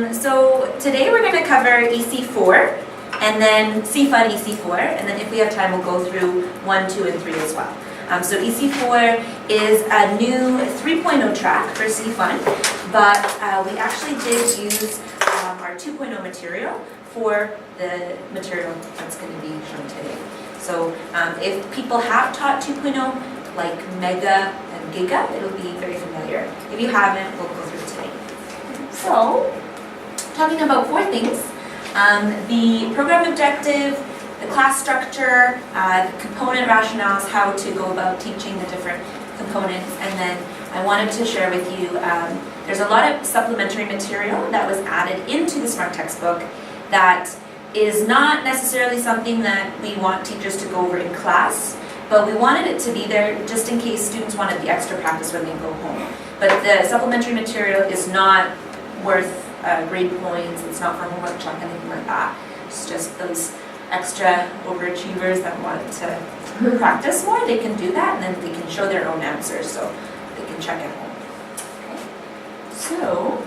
So today we're going to cover EC4 and then Cfun EC4, and then if we have time we'll go through 1, 2, and 3 as well. So EC4 is a new 3.0 track for Cfun, but we actually did use our 2.0 material for the material that's going to be shown today. So if people have taught 2.0, like Mega and Giga, it'll be very familiar. If you haven't, we'll go through it today. So, talking about 4 things, the program objective, the class structure, the component rationales, how to go about teaching the different components, and then I wanted to share with you, there's a lot of supplementary material that was added into the SMART textbook that is not necessarily something that we want teachers to go over in class, but we wanted it to be there just in case students wanted the extra practice when they go home. But the supplementary material is not worth grade points, it's not for homework check, anything like that. It's just those extra overachievers that want to practice more, they can do that, and then they can show their own answers so they can check at home. Okay. So,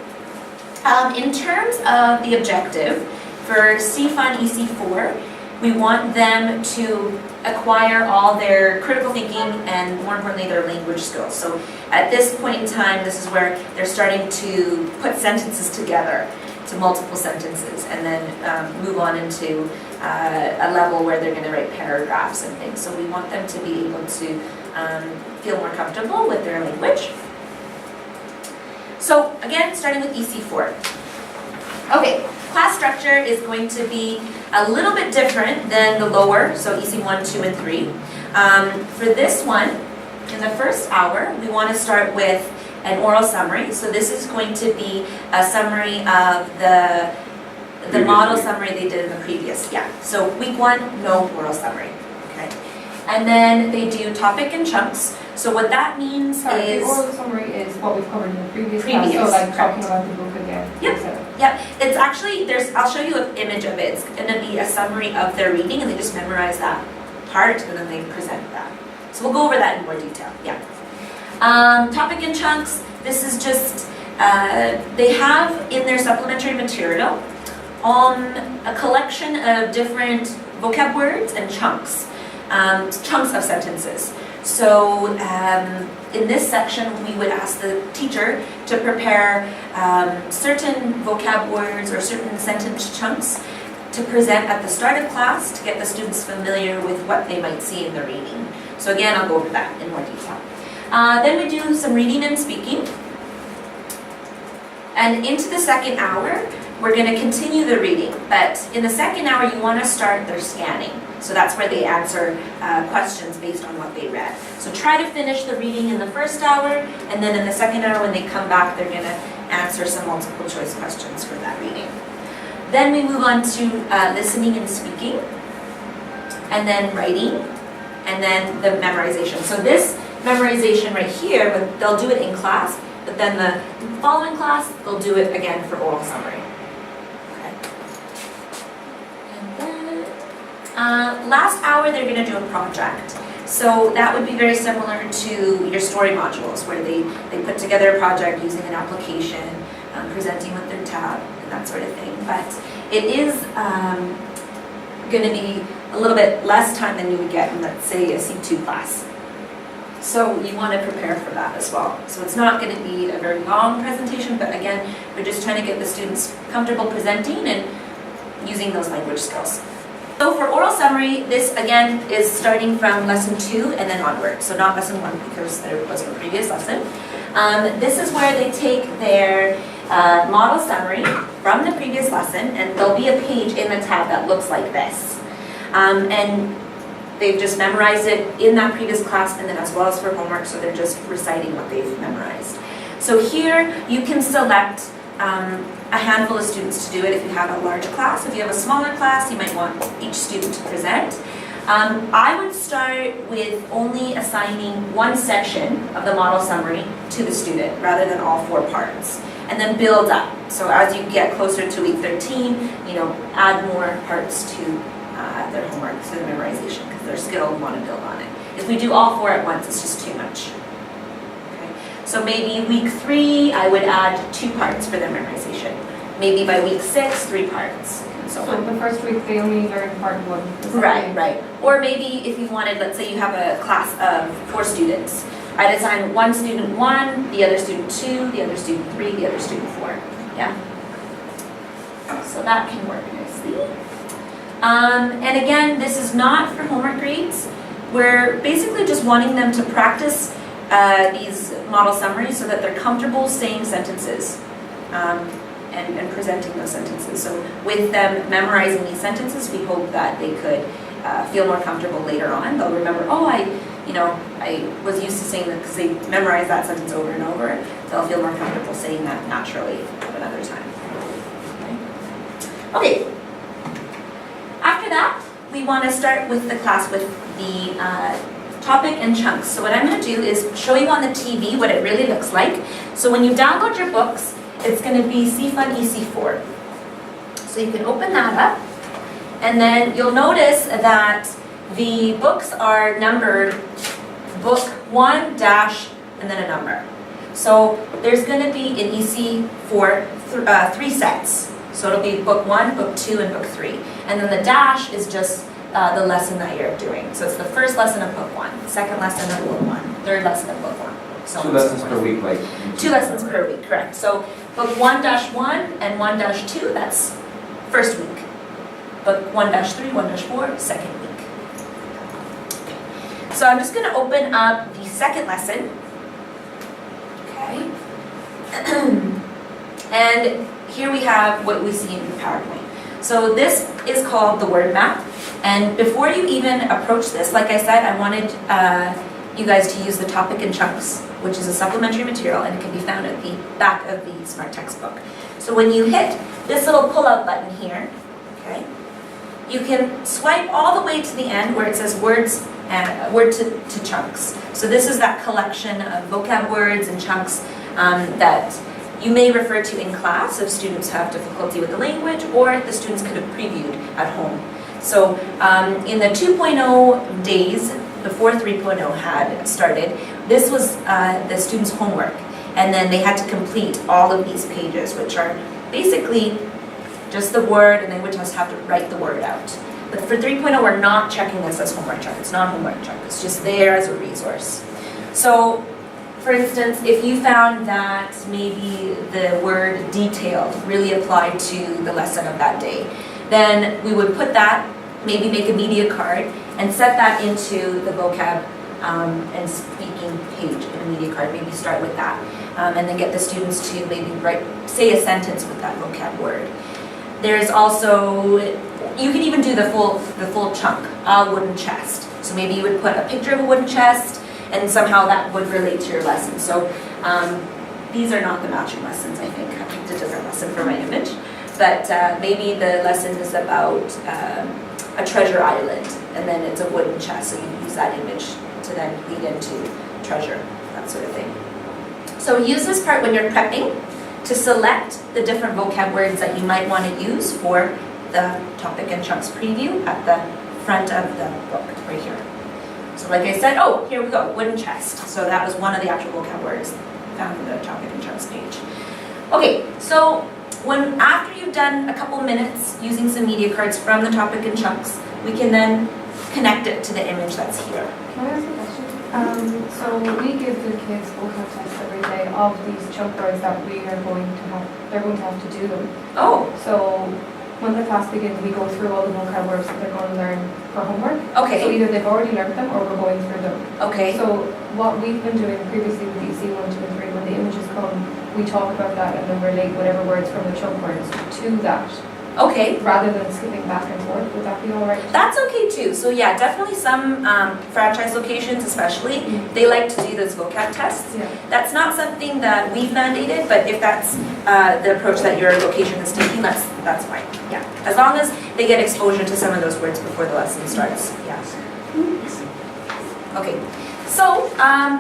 in terms of the objective, for Cfun EC4, we want them to acquire all their critical thinking and, more importantly, their language skills. So at this point in time, this is where they're starting to put sentences together to multiple sentences and then move on into a level where they're going to write paragraphs and things. So we want them to be able to feel more comfortable with their language. So again, starting with EC4. Okay, class structure is going to be a little bit different than the lower, so EC1, 2, and 3. For this one, in the first hour, we want to start with an oral summary. So this is going to be a summary of the model summary they did in the previous, So week 1, no oral summary, okay? And then they do topic in chunks. So what that means is... the oral summary is what we've covered in the previous class, so like talking about the book again. Yep. It's actually, I'll show you an image of it. It's going to be a summary of their reading, and they just memorize that part, and then they present that. So we'll go over that in more detail, Topic in chunks, this is just, they have in their supplementary material a collection of different vocab words and chunks of sentences. So in this section, we would ask the teacher to prepare certain vocab words or certain sentence chunks to present at the start of class to get the students familiar with what they might see in the reading. So again, I'll go over that in more detail. Then we do some reading and speaking. And into the second hour, we're going to continue the reading. But in the second hour, you want to start their scanning. So that's where they answer questions based on what they read. So try to finish the reading in the first hour, and then in the second hour when they come back, they're going to answer some multiple choice questions for that reading. Then we move on to listening and speaking, and then writing, and then the memorization. So this memorization right here, they'll do it in class, but then the following class, they'll do it again for oral summary. Last hour, they're going to do a project. So that would be very similar to your story modules, where they put together a project using an application, presenting with their tab, and that sort of thing. But it is going to be a little bit less time than you would get in, let's say, a C2 class. So you want to prepare for that as well. So it's not going to be a very long presentation, but again, we're just trying to get the students comfortable presenting and using those language skills. So for oral summary, this again is starting from lesson 2 and then onward. So not lesson 1 because there was a previous lesson. This is where they take their model summary from the previous lesson, and there'll be a page in the tab that looks like this. And they've just memorized it in that previous class and then as well as for homework, so they're just reciting what they've memorized. So here you can select a handful of students to do it if you have a large class. If you have a smaller class, you might want each student to present. I would start with only assigning one section of the model summary to the student rather than all 4 parts, and then build up. So as you get closer to week 13, add more parts to their homework, to the memorization, because their skill will want to build on it. If we do all 4 at once, it's just too much. So maybe week 3, I would add 2 parts for their memorization. maybe by week 6, 3 parts, and so So on. the first week they only learn part 1. Right. Or maybe if you wanted, let's say you have a class of 4 students. I'd assign one student 1, the other student 2, the other student 3, the other student 4. Yeah. So that can work nicely. And again, this is not for homework grades. We're basically just wanting them to practice these model summaries so that they're comfortable saying sentences and presenting those sentences. So with them memorizing these sentences, we hope that they could feel more comfortable later on. They'll remember, oh, I was used to saying that because they memorized that sentence over and over. They'll feel more comfortable saying that naturally at another time. Okay. After that, we want to start with the class with the topic and chunks. So what I'm going to do is show you on the TV what it really looks like. So when you download your books, it's going to be Cfun EC4. So you can open that up, and then you'll notice that the books are numbered book 1 dash and then a number. So there's going to be in EC4 3 sets. So it'll be book 1, book 2, and book 3. And then the dash is just the lesson that you're doing. So it's the first lesson of book 1, second lesson of book 1, third lesson of book 1. So 2 lessons per week, like? 2 lessons per week, correct. So book 1-1 and 1-2, that's first week. Book 1-3, 1-4, second week. So I'm just going to open up the second lesson. Okay. And here we have what we see in PowerPoint. So this is called the word map. And before you even approach this, like I said, I wanted you guys to use the topic in chunks, which is a supplementary material, and it can be found at the back of the Smart textbook. So when you hit this little pull-out button here, okay, you can swipe all the way to the end where it says words and word to chunks. So this is that collection of vocab words and chunks that you may refer to in class if students have difficulty with the language, or the students could have previewed at home. So in the 2.0 days, before 3.0 had started, this was the students' homework. And then they had to complete all of these pages, which are basically just the word, and they would just have to write the word out. But for 3.0, we're not checking this as homework chunk. It's not homework chunk. It's just there as a resource. So, for instance, if you found that maybe the word detailed really applied to the lesson of that day, then we would put that, maybe make a media card, and set that into the vocab and speaking page in a media card. Maybe start with that, and then get the students to maybe say a sentence with that vocab word. There's also, you can even do the full chunk, a wooden chest. So maybe you would put a picture of a wooden chest, and somehow that would relate to your lesson. So these are not the matching lessons, I think. I picked a different lesson for my image. But maybe the lesson is about a treasure island, and then it's a wooden chest, so you can use that image to then lead into treasure, that sort of thing. So use this part when you're prepping to select the different vocab words that you might want to use for the topic and chunks preview at the front of the book, right here. So like I said, oh, here we go, wooden chest. So that was one of the actual vocab words found in the topic and chunks page. Okay, so after you've done a couple minutes using some media cards from the topic and chunks, we can then connect it to the image that's here. Can I ask a question? So we give the kids vocab tests every day of these chunk words that they're going to have to do them. Oh. So when the class begins, we go through all the vocab words that they're going to learn for homework. Okay. So either they've already learned them or we're going through them. Okay. So what we've been doing previously with EC 1, 2, and 3, when the images come, we talk about that and then relate whatever words from the chunk words to that. Okay. Rather than skipping back and forth. Would that be all right? That's okay too. So yeah, definitely some franchise locations especially, they like to do those vocab tests. Yeah. That's not something that we've mandated, but if that's the approach that your location is taking, that's fine. Yeah, as long as they get exposure to some of those words before the lesson starts. Yeah. Okay, so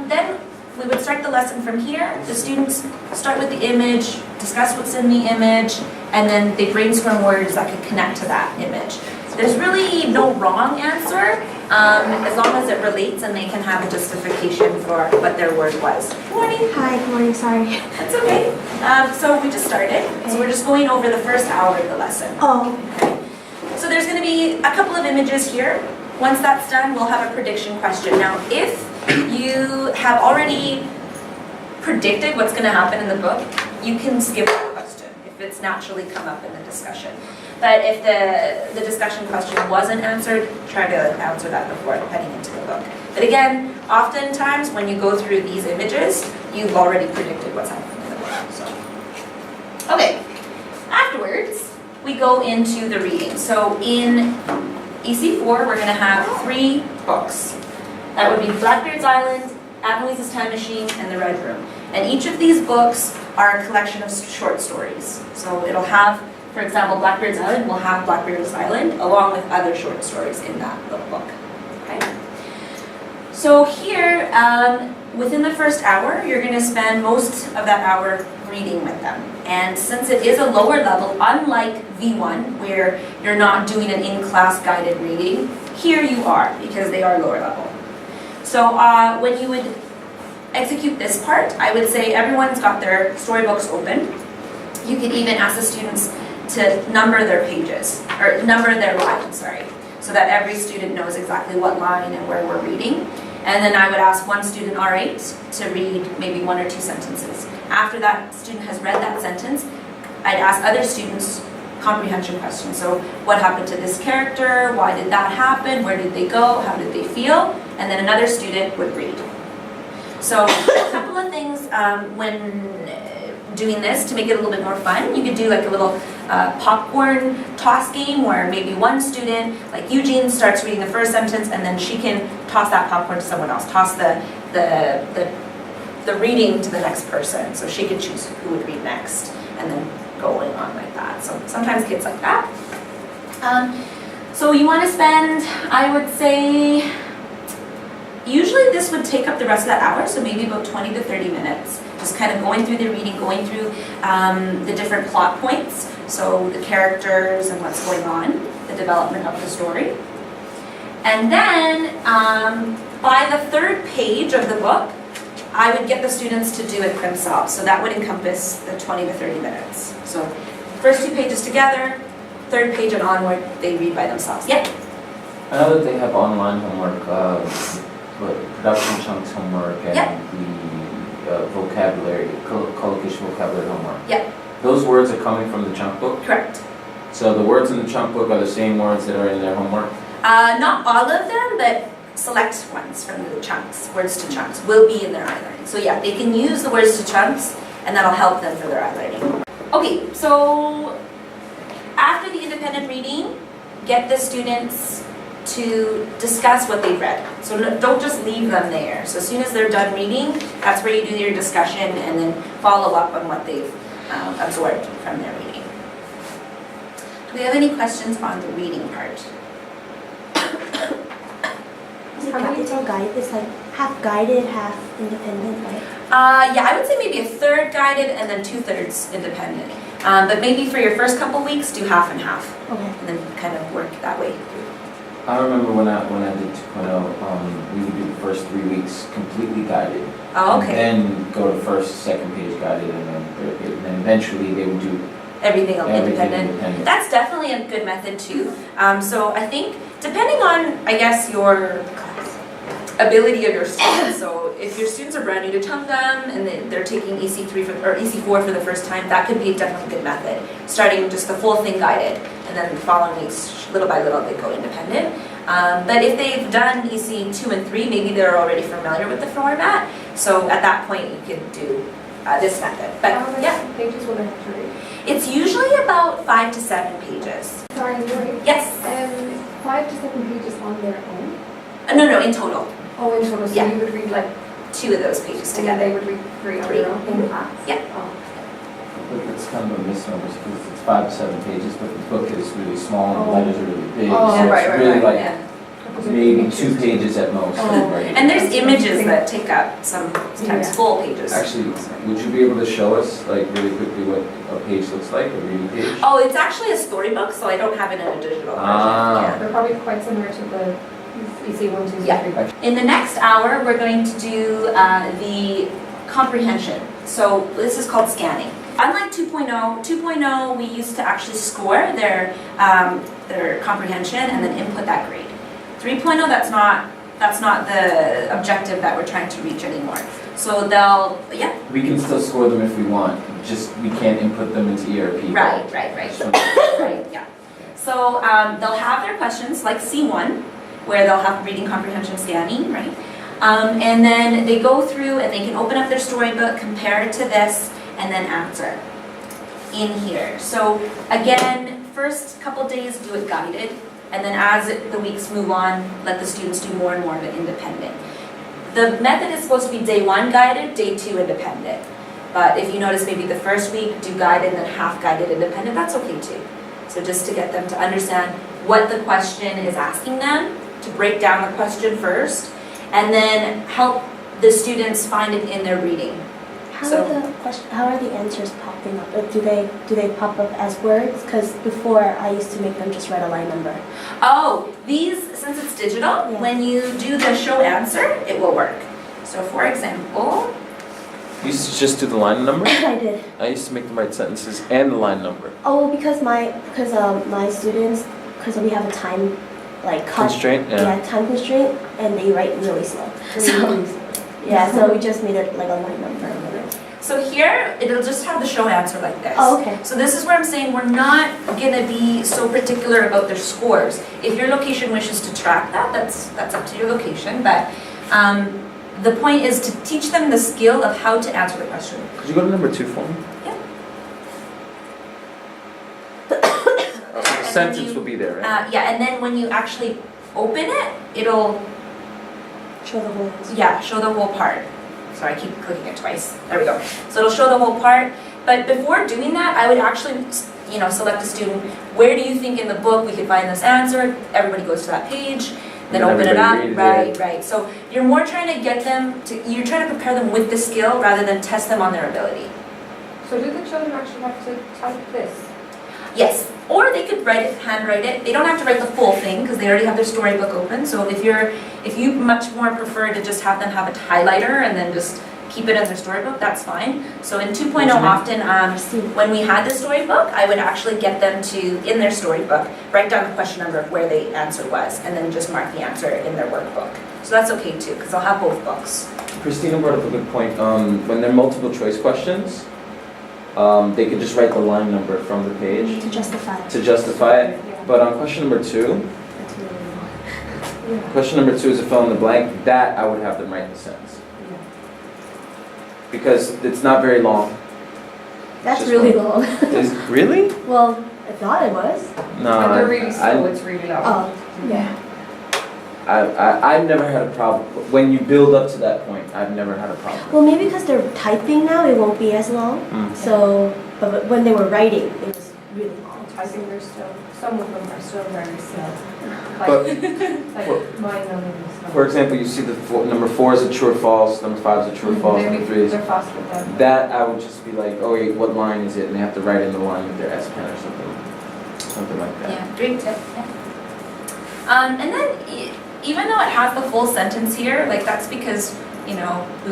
then we would start the lesson from here. The students start with the image, discuss what's in the image, and then they brainstorm words that could connect to that image. There's really no wrong answer. as long as it relates and they can have a justification for what their word was. Good morning. Hi, good morning, sorry. That's okay. So we just started. So we're just going over the first hour of the lesson. Oh, So there's going to be a couple of images here. Once that's done, we'll have a prediction question. Now, if you have already predicted what's going to happen in the book, you can skip that question if it's naturally come up in the discussion. But if the discussion question wasn't answered, try to answer that before heading into the book. But again, oftentimes when you go through these images, you've already predicted what's happening in the book. So, okay. Afterwards, we go into the reading. So in EC4, we're going to have 3 books. That would be Blackbeard's Island, Annalise's Time Machine, and The Red Room. And each of these books are a collection of short stories. So it'll have, for example, Blackbeard's Island will have Blackbeard's Island along with other short stories in that little book. Okay. So here, within the first hour, you're going to spend most of that hour reading with them. And since it is a lower level, unlike V1, where you're not doing an in-class guided reading, here you are, because they are lower level. So when you would execute this part, I would say everyone's got their storybooks open. You could even ask the students to number their pages, or number their lines, sorry, so that every student knows exactly what line and where we're reading. And then I would ask one student, R8, to read maybe 1 or 2 sentences. After that student has read that sentence, I'd ask other students comprehension questions. So what happened to this character? Why did that happen? Where did they go? How did they feel? And then another student would read. So a couple of things when doing this to make it a little bit more fun. You could do like a little popcorn toss game where maybe one student, like Eugene, starts reading the first sentence and then she can toss that popcorn to someone else, toss the reading to the next person. So she could choose who would read next and then going on like that. So sometimes kids like that. So you want to spend, I would say, usually this would take up the rest of that hour, so maybe about 20 to 30 minutes. Just kind of going through the reading, going through the different plot points, so the characters and what's going on, the development of the story. And then by the 3rd page of the book, I would get the students to do it themselves. So that would encompass the 20 to 30 minutes. So first 2 pages together, 3rd page and onward, they read by themselves. Yeah? I know that they have online homework, production chunks homework, and the vocabulary, collocation vocabulary homework. Yeah. Those words are coming from the chunk book? Correct. So the words in the chunk book are the same words that are in their homework? Not all of them, but select ones from the chunks, words to chunks, will be in their iLearning. So yeah, they can use the words to chunks, and that'll help them for their iLearning. Okay, so after the independent reading, get the students to discuss what they've read. So don't just leave them there. So as soon as they're done reading, that's where you do your discussion and then follow up on what they've absorbed from their reading. Do we have any questions on the reading part? it's all guided. It's like half guided, half independent, right? Yeah, I would say maybe a 1/3 guided and then 2/3 independent. But maybe for your first couple weeks, do half and half. Okay. And then kind of work that way. I remember when I did 2.0, we would do the first 3 weeks completely guided. Oh, okay. And then go to first, second page guided, and then 3rd page. And then eventually they would do Everything independent. independent. That's definitely a good method too. So I think depending on, I guess, your ability of your students. So if your students are brand new to Chungdahm and they're taking EC3 or EC4 for the first time, that could be definitely a good method. Starting just the full thing guided and then following each little by little they go independent. But if they've done EC2 and 3, maybe they're already familiar with the format. So at that point you could do this method. But yeah, Pages will they have to read? it's usually about 5 to 7 pages. Sorry, Lori. Yes. 5 to 7 pages on their own? No, in total. Oh, in total, so Yeah. you would read like, 2 of those pages and then they together. would read 3 on Three. their own in class? Yeah. Oh. But it's kind of a misnomer because it's 5 to 7 pages, but the book is really small and the Oh. letters are really big. Oh, so right, it's really like Yeah. maybe 2 pages at most. Oh. Right? And there's images that take up sometimes Yeah. full pages. Actually, would you be able to show us, like, really quickly what a page looks like, a reading page? Oh, it's actually a storybook, so I don't have it in a digital version. Ah. Yeah. They're probably quite similar to the EC1, 2, Yeah. 3. In the next hour, we're going to do the comprehension. So this is called scanning. Unlike 2.0, we used to actually score their comprehension and then input that grade. 3.0, that's not the objective that we're trying to reach anymore. So they'll, yeah. We can still score them if we want, just we can't input them into ERP. Right. Right, yeah. So they'll have their questions like C1, where they'll have reading comprehension scanning, right? And then they go through and they can open up their storybook, compare it to this, and then answer in here. So again, first couple days do it guided, and then as the weeks move on, let the students do more and more of it independent. The method is supposed to be day 1 guided, day 2 independent. But if you notice maybe the first week do guided and then half guided independent, that's okay too. So just to get them to understand what the question is asking them, to break down the question first, and then help the students find it in their reading. How are the answers popping up? Like, do they pop up as words? Because before I used to make them just write a line number. Oh, these, since it's digital, Yeah. when you do the show answer, it will work. So for example, You used to just do the line number? I did. I used to make them write sentences and the line number. Oh, because my students, because we have a time like cut. Constraint? Yeah. Time constraint, and they write really slow. So yeah, so we just made it like a line number. so here, it'll just have the show answer like this. Oh, okay. So this is where I'm saying we're not gonna be so particular about their scores. If your location wishes to track that, that's up to your location, but the point is to teach them the skill of how to answer the question. Could you go to number 2 for me? Yeah. The sentence will be there, right? Yeah, and then when you actually open it, it'll Show the whole answer. show the whole part. Sorry, I keep clicking it twice. There we go. So it'll show the whole part. But before doing that, I would actually, select a student. Where do you think in the book we could find this answer? Everybody goes to that page. Then And open it up. everybody reads Right. So you're more trying to get them to. You're trying to prepare them with the skill rather than test them on their ability. So do the children actually have to type this? Yes, or they could handwrite it. They don't have to write the full thing because they already have their storybook open. So if you much more prefer to just have them have a highlighter and then just keep it in their storybook, that's fine. So in 2.0 often, when we had the storybook, I would actually get them to, in their storybook, write down the question number of where the answer was and then just mark the answer in their workbook. So that's okay too, because they'll have both books. Christina brought up a good point. When they're multiple choice questions, they could just write the line number from the page To justify. to justify it. Yeah. But on question number 2, That's really long. question number 2 is a fill in the blank. That I would have them write the sentence. Because it's not very long. That's Just really one. long. Is really? Well, I thought it was. No. When they're really slow, it's really long. Oh, yeah. I've never had a problem. When you build up to that point, I've never had a problem. Well, maybe because they're typing now, it won't be as long. Mm. So, but when they were writing, it was really long. I think they're still, some of them are still very slow. But- Like mine are really slow. For example, you see number 4 is a true or false, number 5 is a true or false, number 3 is... They're fast with them. That I would just be like, oh wait, what line is it? And they have to write in the line with their S pen or something like that. Yeah, great tip. Yeah. And then even though it has the full sentence here, like that's because we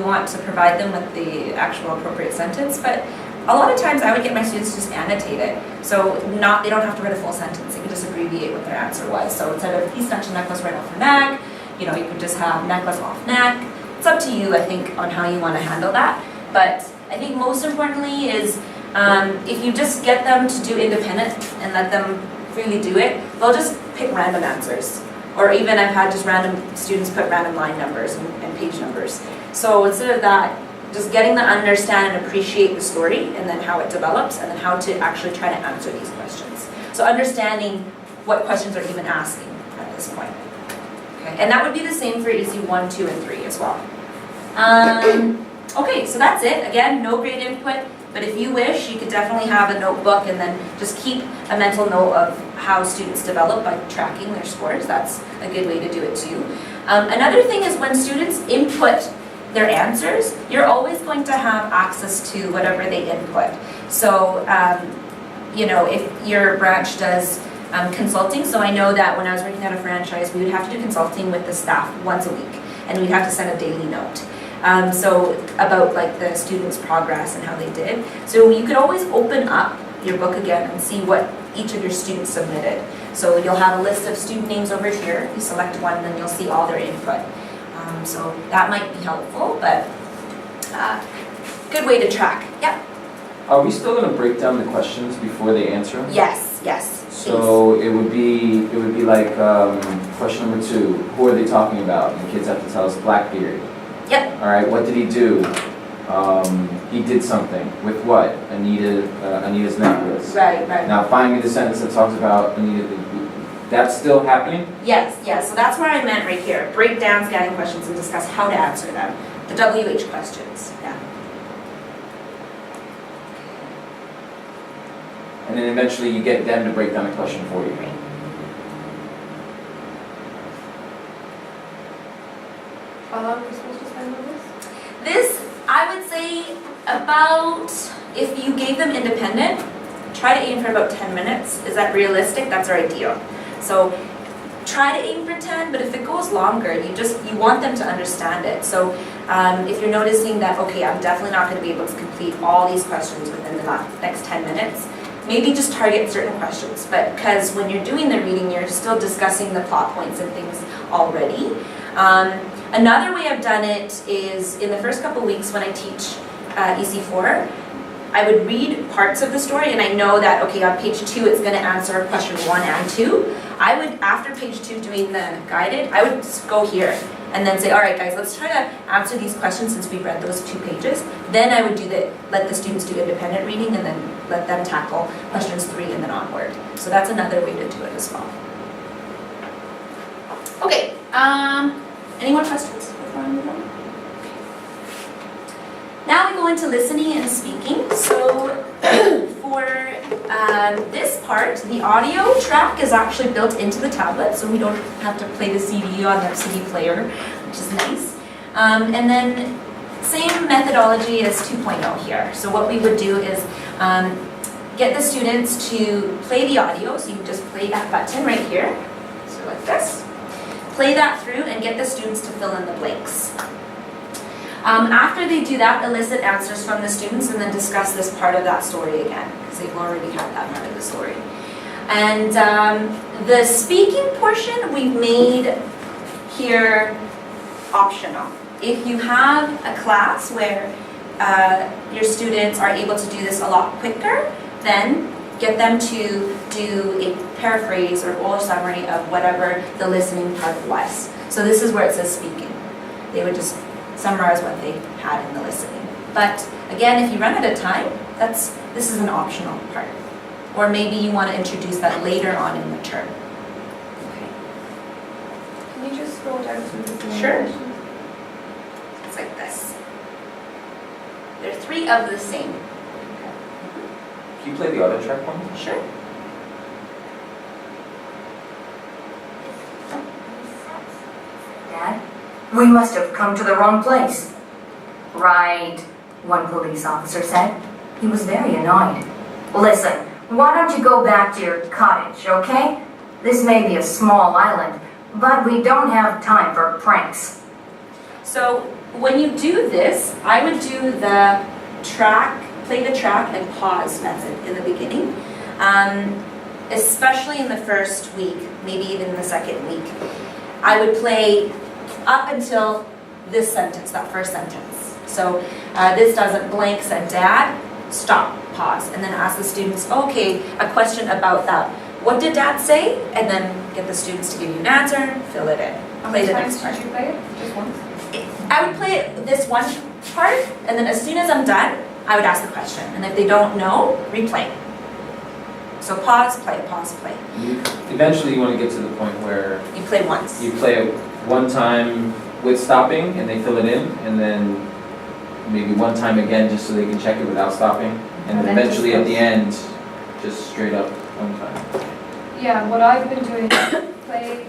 want to provide them with the actual appropriate sentence. But a lot of times I would get my students to just annotate it, so they don't have to write a full sentence. They can just abbreviate what their answer was. So instead of he snatched a necklace right off her neck, you could just have necklace off neck. It's up to you, I think, on how you want to handle that. But I think most importantly is if you just get them to do independent and let them freely do it, they'll just pick random answers. Or even I've had just random students put random line numbers and page numbers. So instead of that, just getting them to understand and appreciate the story and then how it develops and then how to actually try to answer these questions. So understanding what questions are even asking at this point. Okay, and that would be the same for EC1, 2, and 3 as well. Okay, so that's it. Again, no grade input, but if you wish, you could definitely have a notebook and then just keep a mental note of how students develop by tracking their scores. That's a good way to do it too. Another thing is when students input their answers, you're always going to have access to whatever they input. So, if your branch does consulting. So I know that when I was working at a franchise, we would have to do consulting with the staff once a week, and we'd have to send a daily note. So about like the students' progress and how they did. So you could always open up your book again and see what each of your students submitted. So you'll have a list of student names over here. You select one, and then you'll see all their input. So that might be helpful, but good way to track. Yeah. Are we still going to break down the questions before they answer them? Yes. Yes. So it would be like question number 2. Who are they talking about? And the kids have to tell us Blackbeard. Yep. All right. What did he do? He did something. With what? Anita's necklace. Right. Right. Now find me the sentence that talks about Anita. That's still happening? Yes. Yes. So that's where I meant right here. Break down scanning questions and discuss how to answer them. The WH questions. Yeah. And then eventually you get them to break down the question for you. How long are we supposed to spend on this? This, I would say about, if you gave them independent, try to aim for about 10 minutes. Is that realistic? That's our ideal. So try to aim for 10, but if it goes longer, you want them to understand it. So if you're noticing that, okay, I'm definitely not going to be able to complete all these questions within the next 10 minutes, maybe just target certain questions. But because when you're doing the reading, you're still discussing the plot points and things already. Another way I've done it is in the first couple weeks when I teach EC4, I would read parts of the story, and I know that, okay, on page 2 it's going to answer question 1 and 2. I would, after page 2 doing the guided, I would just go here and then say, all right guys, let's try to answer these questions since we've read those 2 pages. Then I would let the students do independent reading and then let them tackle questions 3 and then onward. So that's another way to do it as well. Okay, any more questions before I move on? Now we go into listening and speaking. So for this part, the audio track is actually built into the tablet, so we don't have to play the CD on the CD player, which is nice. And then same methodology as 2.0 here. So what we would do is get the students to play the audio. So you just play that button right here, so like this. Play that through and get the students to fill in the blanks. After they do that, elicit answers from the students and then discuss this part of that story again, because they've already had that part of the story. And the speaking portion we've made here optional. If you have a class where your students are able to do this a lot quicker, then get them to do a paraphrase or oral summary of whatever the listening part was. So this is where it says speaking. They would just summarize what they had in the listening. But again, if you run out of time, this is an optional part. Or maybe you want to introduce that later on in the term. Okay. Can you just scroll down to the Sure. It's like this. There are 3 of the same. Can you play the audio track one? Sure. Dad, we must have come to the wrong place. Right, one police officer said. He was very annoyed. Listen, why don't you go back to your cottage, okay? This may be a small island, but we don't have time for pranks. So when you do this, I would do the track, play the track and pause method in the beginning. Especially in the first week, maybe even in the second week. I would play up until this sentence, that first sentence. So this doesn't blank said dad, stop, pause, and then ask the students, okay, a question about that. What did dad say? And then get the students to give you an answer, fill it in. Play the next part. Did you play it? Just once? I would play this one part, and then as soon as I'm done, I would ask the question. And if they don't know, replay. So pause, play, pause, play. Eventually you want to get to the point where You play once. you play it one time with stopping and they fill it in, and then maybe one time again just so they can check it without stopping, and then then eventually at just the end, just straight up one time. Yeah, what I've been doing is play,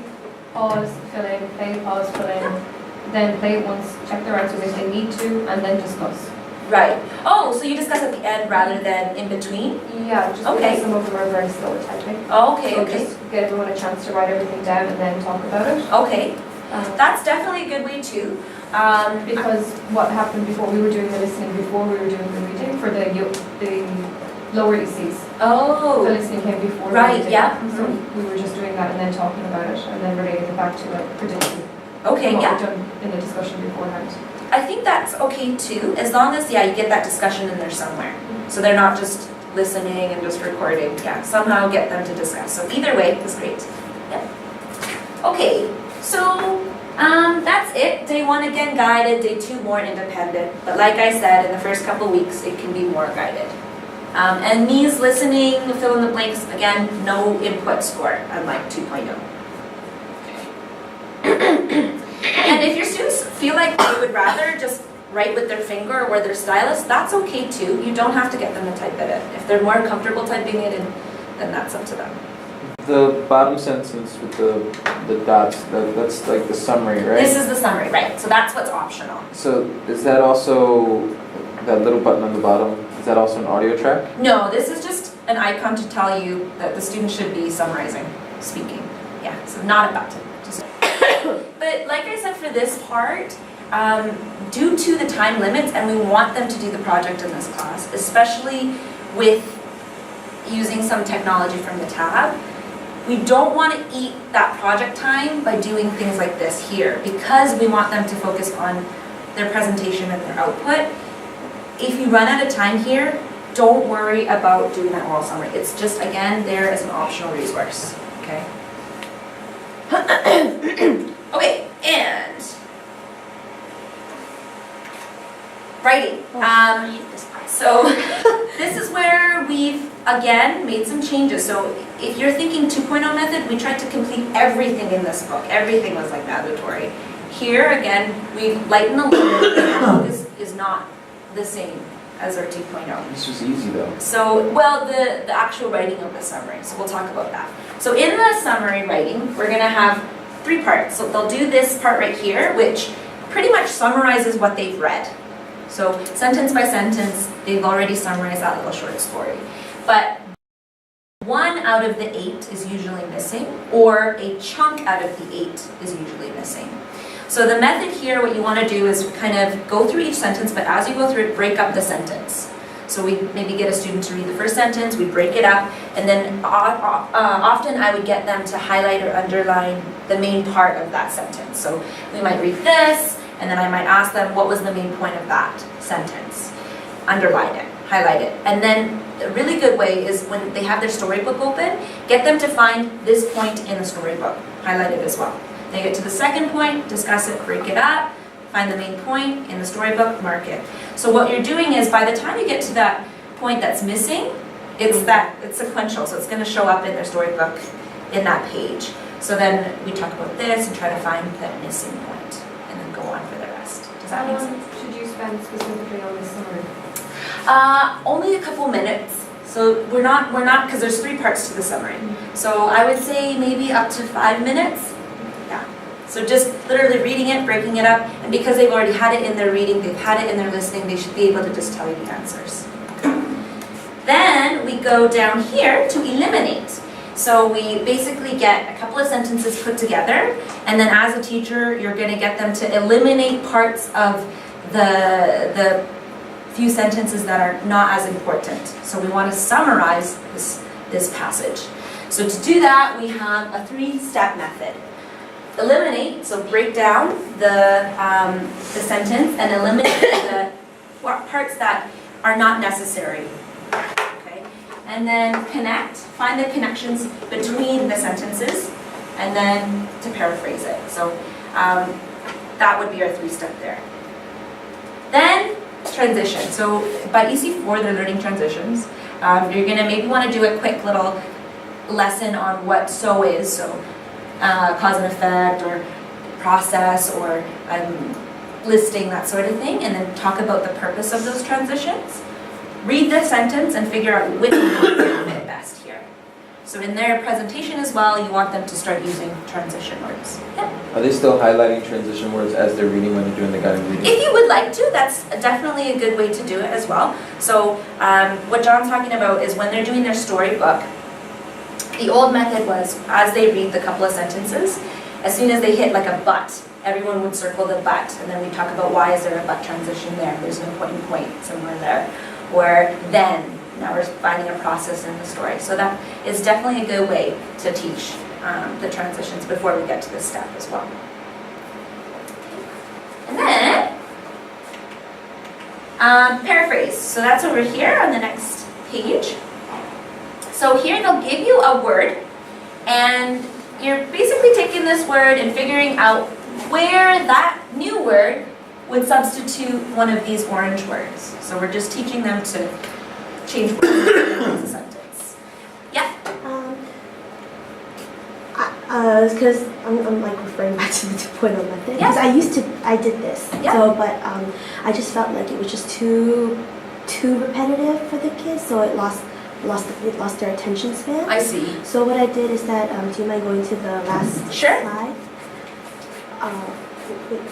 pause, fill in, play, pause, fill in, then play it once, check their answers if they need to, and then discuss. Right. Oh, Oh, so you discuss at the end rather than in between? Yeah, just Okay. because some of them are very slow at typing. Oh, okay, So okay, just get everyone a chance to write everything down and then talk about it. okay. Um, That's definitely a good way too. Because what happened before, we were doing the listening before we were doing the reading for the lower ECs. The Oh, listening came before the right, reading. yeah. So we were just doing that and then talking about it and then relating it back to like predicting. okay, What yeah. we've done in the discussion beforehand. I think that's okay too, as long as, yeah, you get that discussion in there somewhere. So they're not just listening and just recording, yeah, somehow get them to discuss. So either way is great. Yep. Okay, so that's it. Day 1 again guided, day 2 more independent. But like I said, in the first couple weeks, it can be more guided. And me's listening, fill in the blanks, again, no input score, unlike 2.0. And if your students feel like they would rather just write with their finger or their stylus, that's okay too. You don't have to get them to type it in. If they're more comfortable typing it in, then that's up to them. The bottom sentence with the dots, that's like the summary, right? This is the summary, right? So that's what's optional. So is that also, that little button on the bottom, is that also an audio track? No, this is just an icon to tell you that the student should be summarizing, speaking. Yeah, so not a button. Just but like I said, for this part, due to the time limits, and we want them to do the project in this class, especially with using some technology from the tab, we don't want to eat that project time by doing things like this here, because we want them to focus on their presentation and their output. If you run out of time here, don't worry about doing that oral summary. It's just, again, there as an optional resource, okay? Okay, and writing. So this is where we've, again, made some changes. So if you're thinking 2.0 method, we tried to complete everything in this book. Everything was like mandatory. Here, again, we've lightened the load. The book is not the same as our 2.0. This was easy though. So, well, the actual writing of the summary. So we'll talk about that. So in the summary writing, we're going to have 3 parts. So they'll do this part right here, which pretty much summarizes what they've read. So sentence by sentence, they've already summarized that little short story. But 1 out of the 8 is usually missing, or a chunk out of the 8 is usually missing. So the method here, what you want to do is kind of go through each sentence, but as you go through it, break up the sentence. So we maybe get a student to read the first sentence, we break it up, and then often I would get them to highlight or underline the main part of that sentence. So we might read this, and then I might ask them, what was the main point of that sentence? Underline it, highlight it. And then a really good way is when they have their storybook open, get them to find this point in the storybook, highlight it as well. They get to the second point, discuss it, break it up, find the main point in the storybook, mark it. So what you're doing is by the time you get to that point that's missing, it's sequential, so it's going to show up in their storybook in that page. So then we talk about this and try to find that missing point and then go on for the rest. Does that make sense? Should you spend specifically on this summary? Only a couple minutes. So we're not, because there's 3 parts to the summary. So I would say maybe up to 5 minutes. Yeah. So just literally reading it, breaking it up, and because they've already had it in their reading, they've had it in their listening, they should be able to just tell you the answers. Then we go down here to eliminate. So we basically get a couple of sentences put together, and then as a teacher, you're going to get them to eliminate parts of the few sentences that are not as important. So we want to summarize this passage. So to do that, we have a 3-step method. Eliminate, so break down the sentence and eliminate the parts that are not necessary. Okay, and then connect, find the connections between the sentences, and then to paraphrase it. So that would be our 3-step there. Then transition. So by EC4, they're learning transitions. You're going to maybe want to do a quick little lesson on what so is. So cause and effect, or process, or listing, that sort of thing, and then talk about the purpose of those transitions. Read the sentence and figure out which ones fit best here. So in their presentation as well, you want them to start using transition words. Yep. Are they still highlighting transition words as they're reading when they're doing the guided reading? If you would like to, that's definitely a good way to do it as well. So what John's talking about is when they're doing their storybook, the old method was as they read the couple of sentences, as soon as they hit like a but, everyone would circle the but, and then we talk about why is there a but transition there, there's an important point somewhere there, or then. Now we're finding a process in the story. So that is definitely a good way to teach the transitions before we get to this step as well. And then, paraphrase. So that's over here on the next page. So here they'll give you a word, and you're basically taking this word and figuring out where that new word would substitute one of these orange words. So we're just teaching them to change words in a sentence. Yeah. Because I'm like referring back to the 2.0 method. Yeah. Because I did this. Yeah. So, but I just felt like it was just too repetitive for the kids. So it lost their attention span. I see. So what I did is that, do you mind going to the last Sure. slide?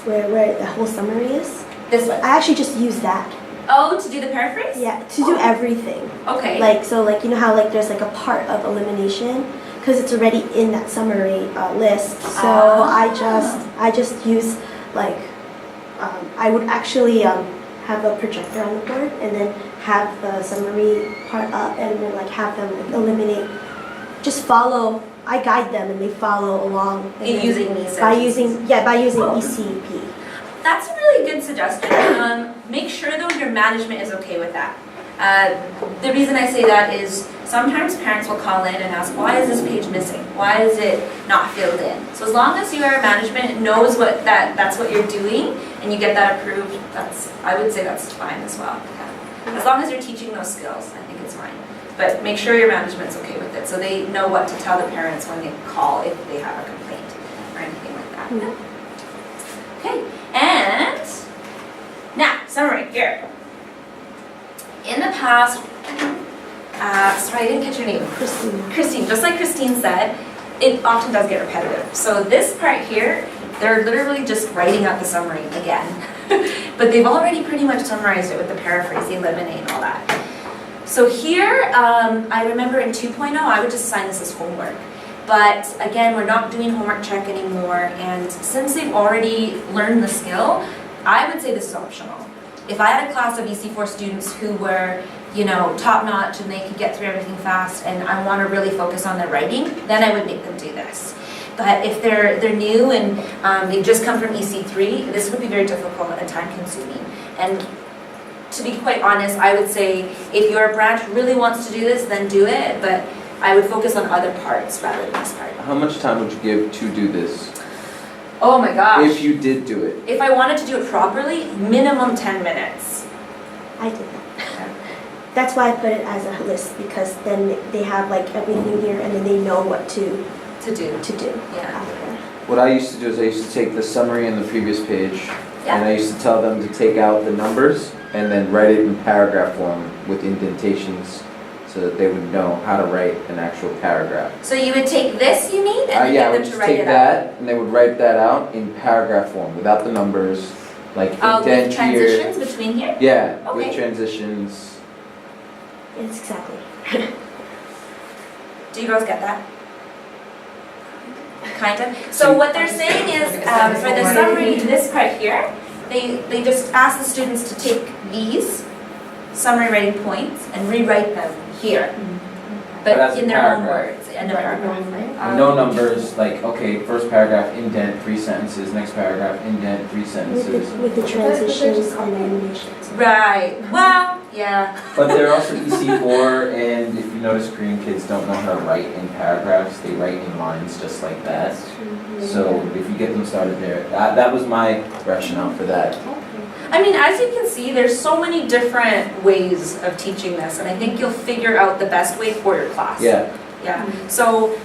Where the whole summary is? This one. I actually just used that. Oh, to do the paraphrase? Yeah, to do everything. Okay. Like, so like, you know how like there's like a part of elimination? Because it's already in that summary list. So I just use like, I would actually have a projector on the board and then have the summary part up and then like have them like eliminate, just follow, I guide them and they follow along. Using these by sentences. using ECP. That's a really good suggestion. Make sure though your management is okay with that. The reason I say that is sometimes parents will call in and ask, why is this page missing? Why is it not filled in? So as long as your management knows that's what you're doing and you get that approved, I would say that's fine as well. Yeah. As long as you're teaching those skills, I think it's fine. But make sure your management's okay with it so they know what to tell the parents when they call if they have a complaint or anything like that. Mm-hmm. Okay, and now, summary here. In the past, sorry, I didn't catch your name. Christine, just like Christine said, it often does get repetitive. So this part here, they're literally just writing out the summary again. But they've already pretty much summarized it with the paraphrase, the eliminate, and all that. So here, I remember in 2.0, I would just assign this as homework. But again, we're not doing homework check anymore, and since they've already learned the skill, I would say this is optional. If I had a class of EC4 students who were, top-notch and they could get through everything fast and I want to really focus on their writing, then I would make them do this. But if they're new and they just come from EC3, this would be very difficult and time-consuming. And to be quite honest, I would say if your branch really wants to do this, then do it, but I would focus on other parts rather than this part. How much time would you give to do this? Oh my gosh. If you did do it. If I wanted to do it properly, minimum 10 minutes. I did that. That's why I put it as a list, because then they have like everything here and then they know what to do. Yeah. After. What I used to do is I used to take the summary in the previous page Yeah. and I used to tell them to take out the numbers and then write it in paragraph form with indentations so that they would know how to write an actual paragraph. So you would take this, you mean, and Yeah, I get would them to just write take it out? that and they would write that out in paragraph form without the numbers, like indent With here. transitions between here? Yeah, Okay. with transitions. It's exactly. Do you girls get that? Kind of. So what they're saying is, for the summary, this part here, they just ask the students to take these summary writing points and rewrite them here, But as but a in their own paragraph. words, in a paragraph. And no numbers, like, okay, first paragraph, indent, 3 sentences, next paragraph, indent, 3 sentences. With the transitions and eliminations. Right. Well, yeah. But they're also EC4, and if you notice, Korean kids don't know how to write in paragraphs, they write in lines just like that. So if you get them started there, that was my rationale for that. I mean, as you can see, there's so many different ways of teaching this, and I think you'll figure out the best way for your class. Yeah. Yeah. So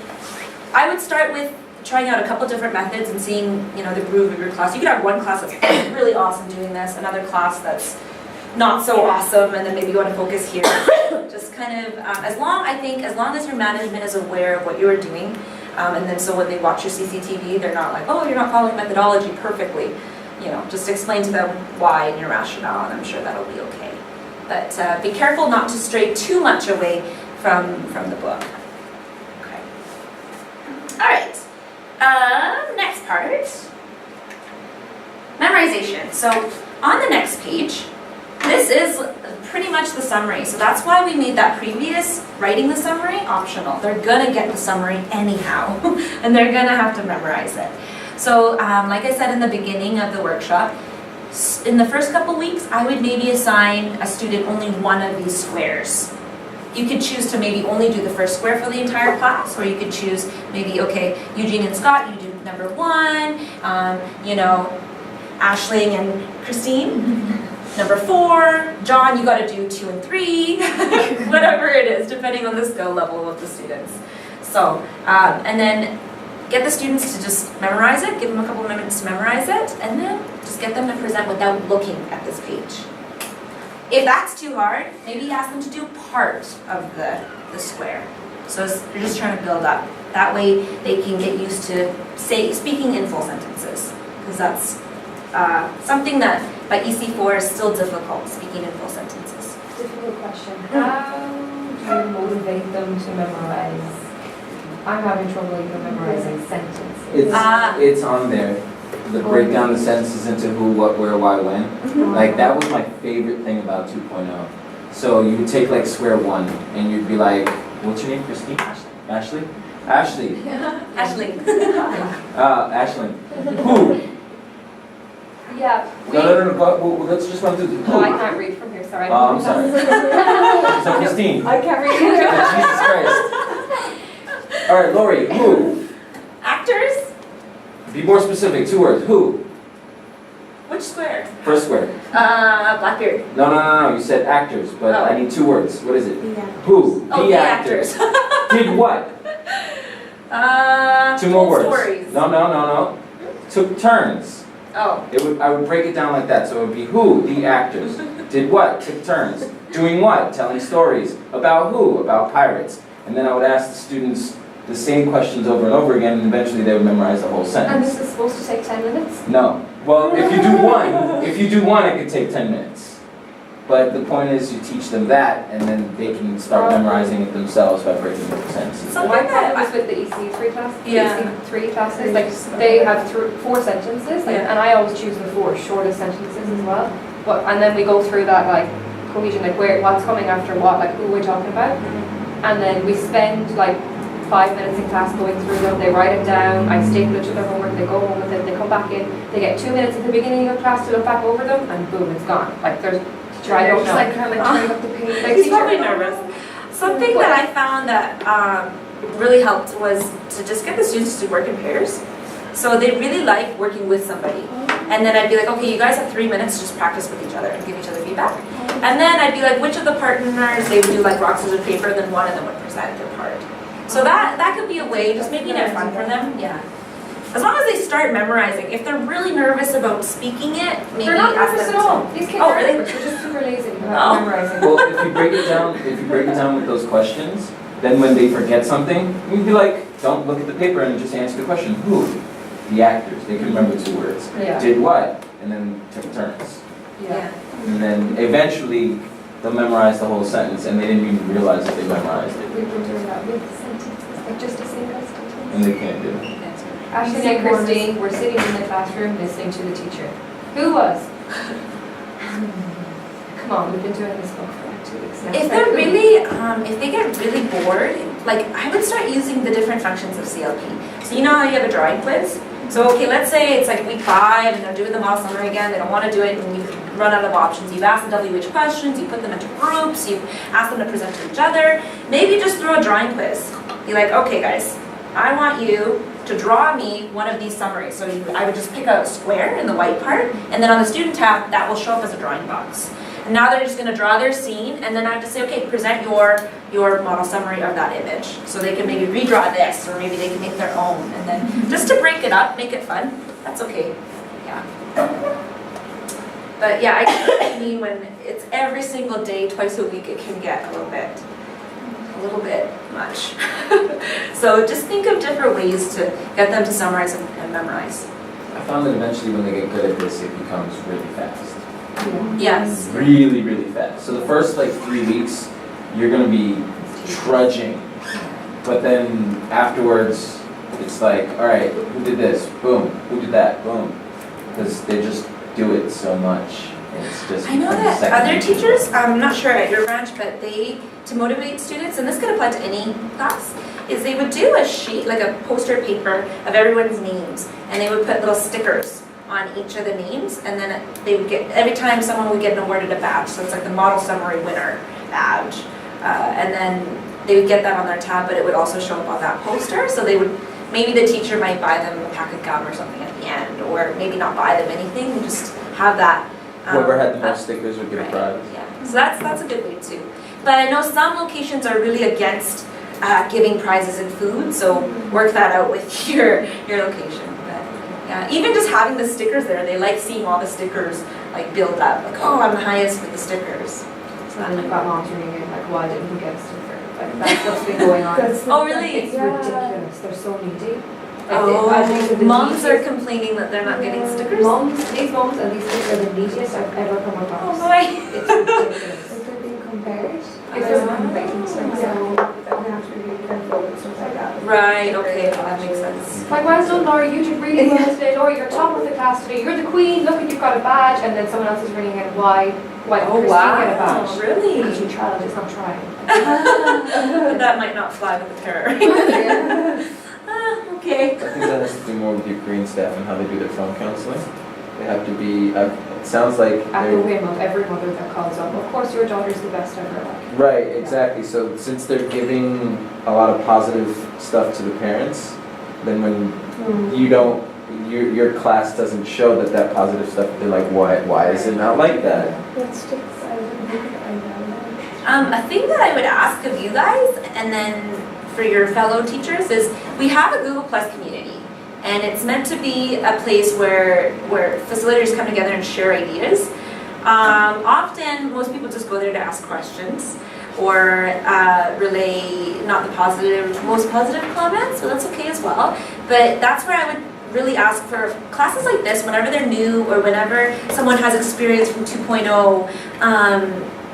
I would start with trying out a couple different methods and seeing, the groove of your class. You could have one class that's really awesome doing this, another class that's not so awesome, and then maybe you want to focus here. Just kind of, as long as your management is aware of what you are doing, and then so when they watch your CCTV, they're not like, oh, you're not following methodology perfectly. You know, just explain to them why and your rationale, and I'm sure that'll be okay. But be careful not to stray too much away from the book. Okay. All right. Next part. Memorization. So on the next page, this is pretty much the summary. So that's why we made that previous writing the summary optional. They're gonna get the summary anyhow, and they're gonna have to memorize it. So like I said in the beginning of the workshop, in the first couple weeks, I would maybe assign a student only one of these squares. You could choose to maybe only do the first square for the entire class, or you could choose maybe, okay, Eugene and Scott, you do number 1, you know, Aisling and Christine, number 4, John, you got to do 2 and 3, whatever it is, depending on the skill level of the students. So, and then get the students to just memorize it, give them a couple of minutes to memorize it, and then just get them to present without looking at this page. If that's too hard, maybe ask them to do part of the square. So you're just trying to build up. That way they can get used to speaking in full sentences, because that's something that by EC4 is still difficult, speaking in full sentences. Difficult question. How do you motivate them to memorize? I'm having trouble even memorizing sentences. It's on there. The break down the sentences into who, what, where, why, when. Like, that was my favorite thing about 2.0. So you would take like square 1 and you'd be like, what's your name, Christine? Ashley? Ashley. Aisling. Aisling. Who? Yeah. No, well, let's just run through the who. No, I can't read from here, sorry. Oh, I'm sorry. So Christine. I can't read either. Jesus Christ. All right, Lori, who? Actors? Be more specific, 2 words. Who? Which square? First square. Blackbeard. No. You said actors, but Oh. I need 2 words. What is it? Yeah. Who? Oh, the actors. Did what? 2 more told words. stories. No. Took turns. Oh. I would break it down like that. So it would be who? The actors. Did what? Took turns. Doing what? Telling stories. About who? About pirates. And then I would ask the students the same questions over and over again, and eventually they would memorize the whole And sentence. this is supposed to take 10 minutes? No. Well, if you do one, it could take 10 minutes. But the point is you teach them that, and then they can start memorizing it themselves by breaking the sentences. So- My problem is with the EC3 class, Yeah. EC3 classes, like they have 4 sentences, like, Yeah. and I always choose the 4 shortest sentences as well. But and then we go through that like cohesion, like what's coming after what, like who we're talking about, and then we spend like 5 minutes in class going through them. They write it down. I staple it to their homework. They go home with it. They come back in. They get 2 minutes at the beginning of class to look back over them, and boom, it's gone. Like there's. I don't know. Like kind of like turning up the page. Like, He's teacher- probably nervous. Something that I found that really helped was to just get the students to work in pairs. So they really like working with somebody. And then I'd be like, okay, you guys have 3 minutes to just practice with each other and give each other feedback. And then I'd be like, which of the partners, they would do like rock, scissors, paper, and then one of them would present their part. So that could be a way, just making it fun for them, yeah. As long as they start memorizing. If they're really nervous about speaking it, maybe They're not ask nervous them at to- all. These kids Oh, are really? nervous. They're just super lazy Oh. about memorizing. Well, if you break it down with those questions, then when they forget something, you'd be like, don't look at the paper and just answer the question. Who? The actors. They can remember 2 words. Yeah. Did what? And then took turns. Yeah. And then eventually they'll memorize the whole sentence, and they didn't even realize that they memorized it. We've been doing that with sentences, like just a single sentence. And they can't do it. Ashley and Christine were sitting in the classroom listening to the teacher. Who was? Come on, we've been doing this book for like 2 weeks now. If they're really, if they get really bored, like I would start using the different functions of CLP. So you know how you have a drawing quiz? So okay, let's say it's like week 5 and they're doing the model summary again, they don't want to do it and you run out of options. You've asked the WH questions, you put them into groups, you ask them to present to each other. Maybe just throw a drawing quiz. Be like, okay guys, I want you to draw me one of these summaries. So I would just pick a square in the white part, and then on the student tab, that will show up as a drawing box. And now they're just going to draw their scene, and then I have to say, okay, present your model summary of that image. So they can maybe redraw this, or maybe they can make their own. And then just to break it up, make it fun, that's okay. Yeah. But yeah, I get what you mean when it's every single day, twice a week, it can get a little bit much. So just think of different ways to get them to summarize and memorize. I found that eventually when they get good at this, it becomes really fast. Yes. Really, really fast. So the first like 3 weeks, you're gonna be trudging. But then afterwards, it's like, all right, who did this? Boom. Who did that? Boom. Because they just do it so much. It's just I know becomes that second other nature. teachers, I'm not sure at your branch, but they, to motivate students, and this could apply to any class, is they would do a sheet, like a poster paper of everyone's names, and they would put little stickers on each of the names, and then they would get, every time someone would get awarded a badge, so it's like the model summary winner badge, and then they would get that on their tab, but it would also show up on that poster, so they would, maybe the teacher might buy them a pack of gum or something at the end, or maybe not buy them anything, and just have that. Whoever had the most stickers would get a Right, prize. yeah, so that's a good way too. But I know some locations are really against giving prizes in food, so work that out with your location. But yeah, even just having the stickers there, they like seeing all the stickers like build up. Like, oh, I'm the highest with the stickers. So And we've got moms ringing in, like, why didn't we get a sticker? Like, that's what's been going on. Oh, really? It's ridiculous. They're so needy. Oh, I think the moms are neediest- complaining that they're not getting stickers. These moms and these kids are the neediest I've ever come across. Oh boy. It's ridiculous. If they're being compared, If they're they're compared, so they have to be really careful with stuff like that. Right. Okay. That makes sense. Like, well done, Laura, you did really well today. Laura, you're top of the class today. You're the queen. Look, you've got a badge. And then someone else is ringing in, why did Oh Christine get a wow. badge? Really? Because you tried, it's not trying. That might not fly with the parent. Okay. I think that has to do more with Ukraine staff and how they do their phone counseling. They have to be, it sounds like At the they're, whim of every mother that calls up. Of course, your daughter's the best ever. Like. right, exactly. So since they're giving a lot of positive stuff to the parents, then when you don't, your class doesn't show that positive stuff, they're like, why is it not like that? That's just, I wouldn't think of it like that. A thing that I would ask of you guys, and then for your fellow teachers, is we have a Google Plus community, and it's meant to be a place where facilitators come together and share ideas. Often, most people just go there to ask questions or relay not the most positive comments, so that's okay as well. But that's where I would really ask for classes like this, whenever they're new or whenever someone has experience from 2.0,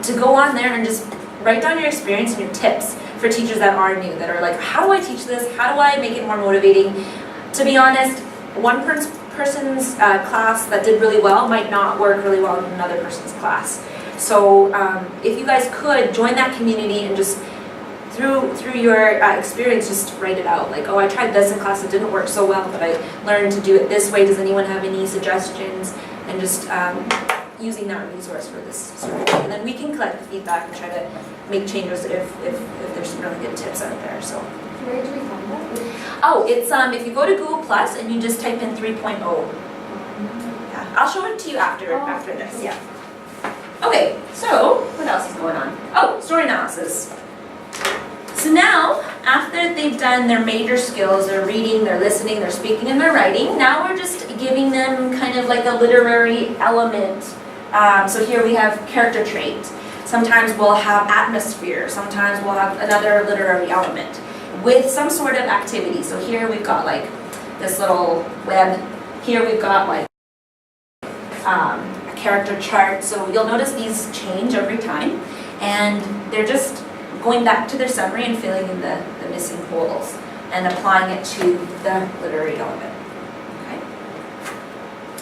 to go on there and just write down your experience and your tips for teachers that are new, that are like, how do I teach this? How do I make it more motivating? To be honest, one person's class that did really well might not work really well in another person's class. So if you guys could join that community and just through your experience, just write it out. Like, oh, I tried this in class, it didn't work so well, but I learned to do it this way. Does anyone have any suggestions? And just using that resource for this sort of thing. And then we can collect the feedback and try to make changes if there's some really good tips out there. So. Where do we find that? Oh, it's if you go to Google Plus and you just type in 3.0. Yeah, I'll show it to you after this. Yeah. Okay, so what else is going on? Oh, story analysis. So now, after they've done their major skills, their reading, their listening, their speaking, and their writing, now we're just giving them kind of like a literary element. So here we have character trait. Sometimes we'll have atmosphere. Sometimes we'll have another literary element with some sort of activity. So here we've got like this little web. Here we've got like a character chart. So you'll notice these change every time. And they're just going back to their summary and filling in the missing holes and applying it to the literary element. Okay?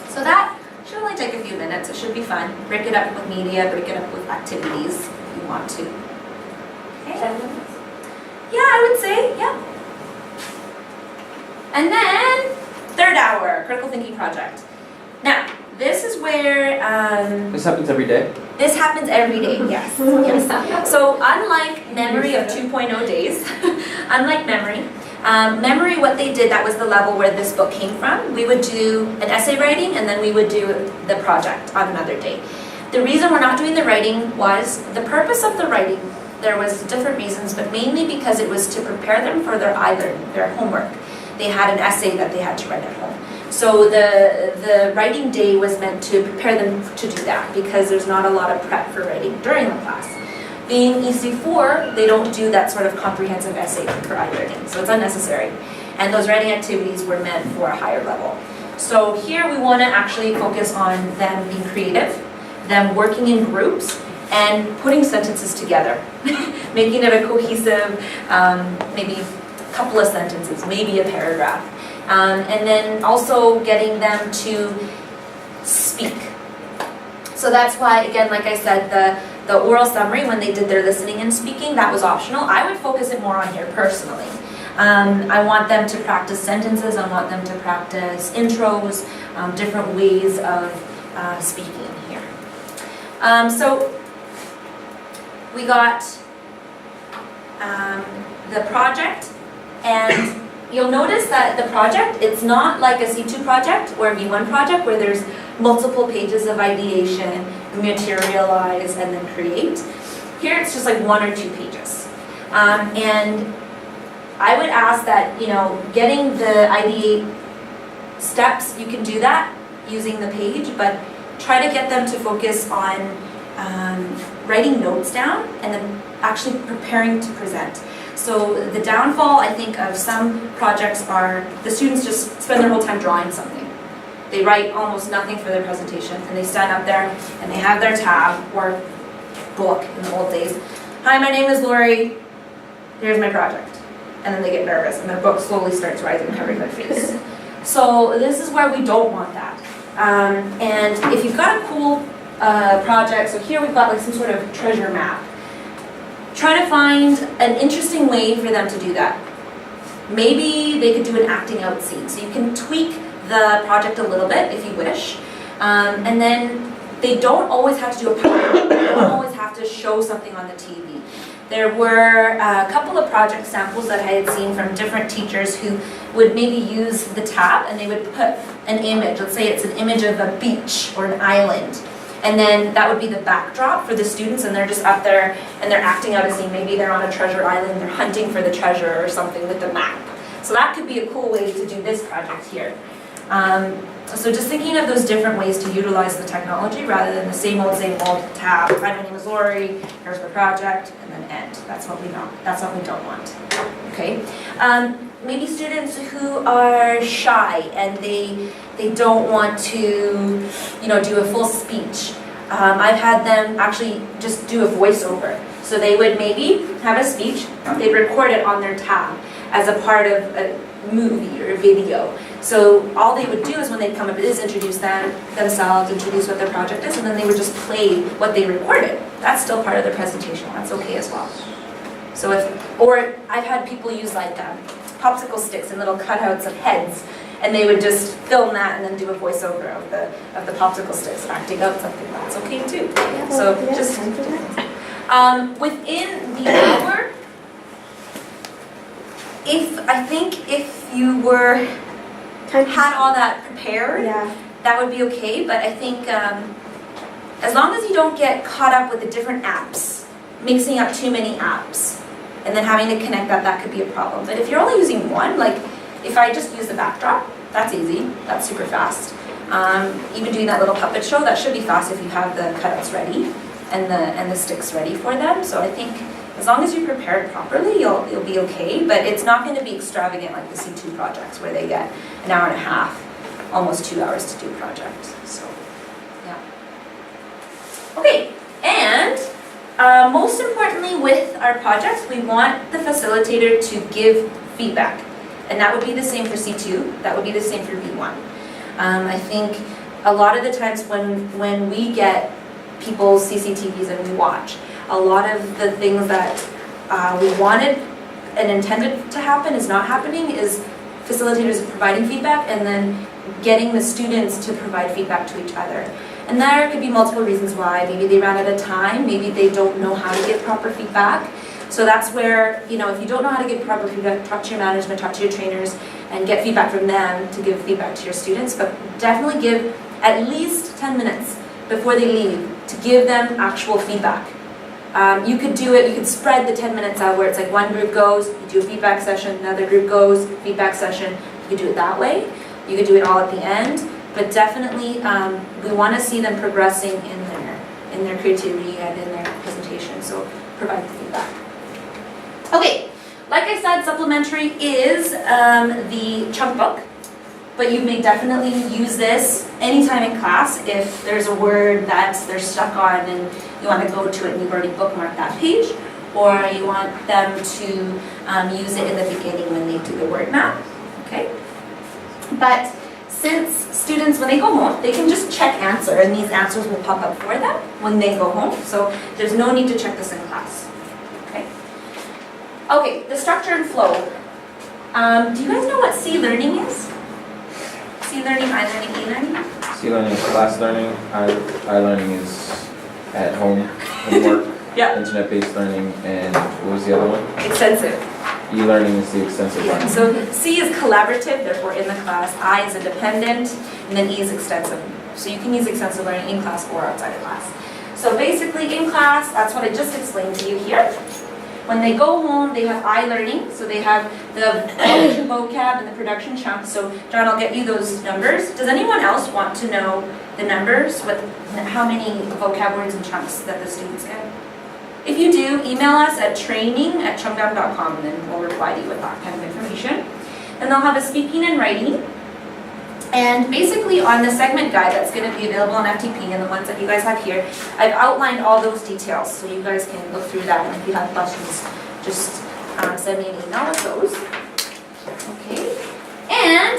So that should only take a few minutes. It should be fun. Break it up with media, break it up with activities if you want to. Okay? 10 minutes? Yeah, I would say, yeah. And then, third hour, critical thinking project. Now, this is where This happens every day? this happens every day, yes. Yes. So unlike memory of 2.0 days, unlike memory, memory, what they did, that was the level where this book came from. We would do an essay writing and then we would do the project on another day. The reason we're not doing the writing was the purpose of the writing. There was different reasons, but mainly because it was to prepare them for their homework. They had an essay that they had to write at home. So the writing day was meant to prepare them to do that because there's not a lot of prep for writing during the class. Being EC4, they don't do that sort of comprehensive essay for e-learning, so it's unnecessary. And those writing activities were meant for a higher level. So here we want to actually focus on them being creative, them working in groups, and putting sentences together, making it a cohesive, maybe a couple of sentences, maybe a paragraph. And then also getting them to speak. So that's why, again, like I said, the oral summary, when they did their listening and speaking, that was optional. I would focus it more on here personally. I want them to practice sentences, I want them to practice intros, different ways of speaking here. So we got the project, and you'll notice that the project, it's not like a C2 project or a V1 project where there's multiple pages of ideation, materialize, and then create. Here it's just like 1 or 2 pages. And I would ask that, getting the ideate steps, you can do that using the page, but try to get them to focus on writing notes down and then actually preparing to present. So the downfall, I think, of some projects are the students just spend their whole time drawing something. They write almost nothing for their presentation, and they stand up there and they have their tab or book in the old days. Hi, my name is Lori. Here's my project. And then they get nervous and their book slowly starts rising, covering their face. So this is where we don't want that. And if you've got a cool project, so here we've got like some sort of treasure map. Try to find an interesting way for them to do that. Maybe they could do an acting out scene. So you can tweak the project a little bit if you wish. And then they don't always have to do a PowerPoint. They don't always have to show something on the TV. There were a couple of project samples that I had seen from different teachers who would maybe use the tab and they would put an image. Let's say it's an image of a beach or an island. And then that would be the backdrop for the students, and they're just up there and they're acting out a scene. Maybe they're on a treasure island, they're hunting for the treasure or something with the map. So that could be a cool way to do this project here. So just thinking of those different ways to utilize the technology rather than the same old tab. Hi, my name is Lori, here's my project, and then end. That's what we don't want. Okay. Maybe students who are shy and they don't want to, do a full speech. I've had them actually just do a voiceover. So they would maybe have a speech, they'd record it on their tab as a part of a movie or a video. So all they would do is when they'd come up is introduce themselves, introduce what their project is, and then they would just play what they recorded. That's still part of the presentation. That's okay as well. So or I've had people use like popsicle sticks and little cutouts of heads, and they would just film that and then do a voiceover of the popsicle sticks acting out something. That's okay too. So just within the hour, if you had all that prepared, that would be okay. But I think as long as you don't get caught up with the different apps, mixing up too many apps, and then having to connect that could be a problem. But if you're only using one, like if I just use the backdrop, that's easy, that's super fast. Even doing that little puppet show, that should be fast if you have the cutouts ready and the sticks ready for them. So I think as long as you prepare it properly, you'll be okay. But it's not going to be extravagant like the C2 projects where they get an hour and a half, almost 2 hours to do a project. So yeah. Okay, and most importantly with our projects, we want the facilitator to give feedback. And that would be the same for C2, that would be the same for V1. I think a lot of the times when we get people's CCTVs and we watch, a lot of the things that we wanted and intended to happen is not happening, is facilitators providing feedback and then getting the students to provide feedback to each other. And there could be multiple reasons why. Maybe they ran out of time, maybe they don't know how to give proper feedback. So that's where, if you don't know how to give proper feedback, talk to your management, talk to your trainers, and get feedback from them to give feedback to your students. But definitely give at least 10 minutes before they leave to give them actual feedback. You could do it, you could spread the 10 minutes out where it's like one group goes, you do a feedback session, another group goes, feedback session. You could do it that way. You could do it all at the end, but definitely we want to see them progressing in their creativity and in their presentation, so provide the feedback. Okay, like I said, supplementary is the chunk book, but you may definitely use this anytime in class if there's a word that they're stuck on and you want to go to it and you've already bookmarked that page, or you want them to use it in the beginning when they do the word map, okay? But since students, when they go home, they can just check answer, and these answers will pop up for them when they go home, so there's no need to check this in class, okay? Okay, the structure and flow. Do you guys know what C learning is? C learning, I learning, E learning? C learning is class learning, I learning is at home, homework, Yeah. internet-based learning, and what was the other one? Extensive. E-learning is the extensive Yeah, learning. so C is collaborative, therefore in the class. I is independent, and then E is extensive. So you can use extensive learning in class or outside of class. So basically in class, that's what I just explained to you here. When they go home, they have I learning, so they have the production vocab and the production chunks. So John, I'll get you those numbers. Does anyone else want to know the numbers, how many vocab words and chunks that the students get? If you do, email us at training@chungdahm.com, and then we'll reply to you with that kind of information. And they'll have a speaking and writing. And basically on the segment guide that's going to be available on FTP and the ones that you guys have here, I've outlined all those details so you guys can look through that, and if you have questions, just send me an email with those. Okay. And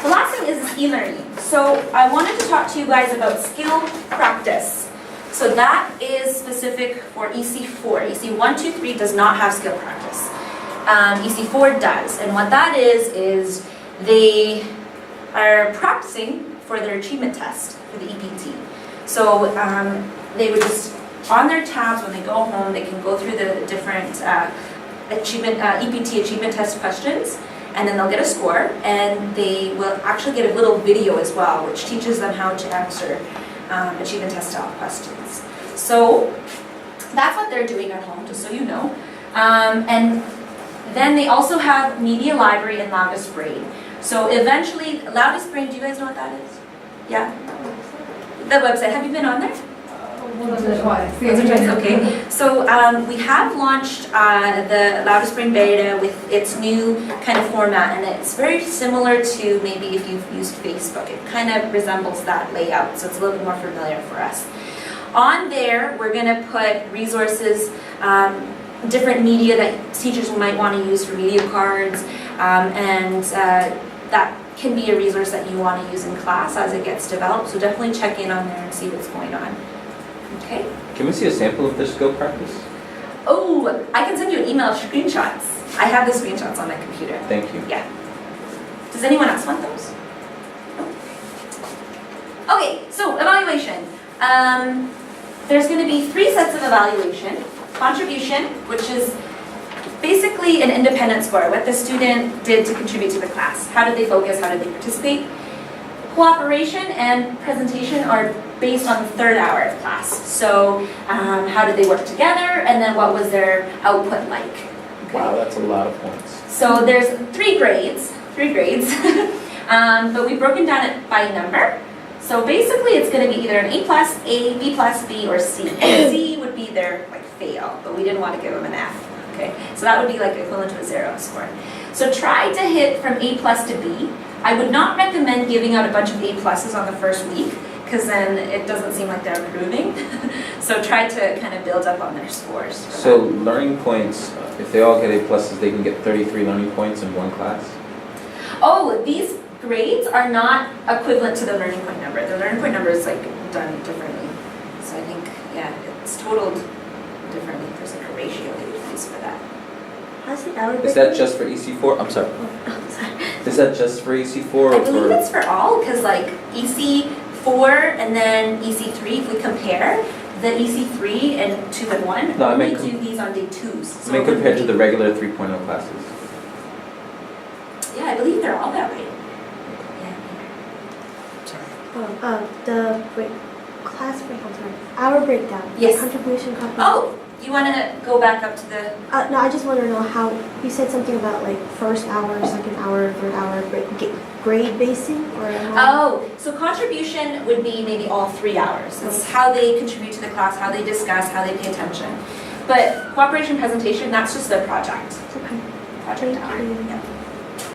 the last thing is e-learning. So I wanted to talk to you guys about skill practice. So that is specific for EC4. EC1, 2, 3 does not have skill practice. EC4 does. And what that is they are practicing for their achievement test, for the EPT. So they would just, on their tabs when they go home, they can go through the different EPT achievement test questions, and then they'll get a score, and they will actually get a little video as well, which teaches them how to answer achievement test style questions. So that's what they're doing at home, just so you know. And then they also have Media Library and Loudest Brain. So eventually, Loudest Brain, do you guys know what that is? Yeah? The website, have you been on there? Once or twice. Okay, so we have launched the Loudest Brain beta with its new kind of format, and it's very similar to maybe if you've used Facebook. It kind of resembles that layout, so it's a little bit more familiar for us. On there, we're going to put resources, different media that teachers might want to use for media cards, and that can be a resource that you want to use in class as it gets developed, so definitely check in on there and see what's going on. Okay. Can we see a sample of their skill practice? Oh, I can send you an email of screenshots. I have the screenshots on my computer. Thank you. Yeah. Does anyone else want those? No? Okay, so evaluation. There's going to be 3 sets of evaluation. Contribution, which is basically an independent score, what the student did to contribute to the class. How did they focus? How did they participate? Cooperation and presentation are based on the 3rd hour of class. So how did they work together, and then what was their output like? Okay. Wow, that's a lot of points. So there's 3 grades, but we've broken down it by number. So basically it's going to be either an A+, A, B+, B, or C. C would be their fail, but we didn't want to give them an F. Okay, so that would be equivalent to a 0 score. So try to hit from A+ to B. I would not recommend giving out a bunch of A+ on the first week, because then it doesn't seem like they're improving. So try to kind of build up on their scores. So learning points, if they all get A+, they can get 33 learning points in one class? Oh, these grades are not equivalent to the learning point number. The learning point number is done differently. So I think, yeah, it's totaled differently. There's a ratio they would use for that. How's the hour Is that just for EC4? I'm sorry. Oh, sorry. Is that just for EC4 or I believe for... it's for all, because EC4 and then EC3, if we compare, the EC3 and 2 and 1, No, I only meant do these on day 2s. So I mean it would compared to be- the regular 3.0 classes. Yeah, I believe they're all that way. Yeah. The class breakdown, sorry. Hour breakdown. Yes. Contribution. Oh, you want to go back up to the, No, I just want to know how, you said something about like first hour, second hour, third hour, grade basing or how? oh, so contribution would be maybe all 3 hours. It's how they contribute to the class, how they discuss, how they pay attention. But cooperation presentation, that's just their project. Okay. Project Thank hour. you. Yeah.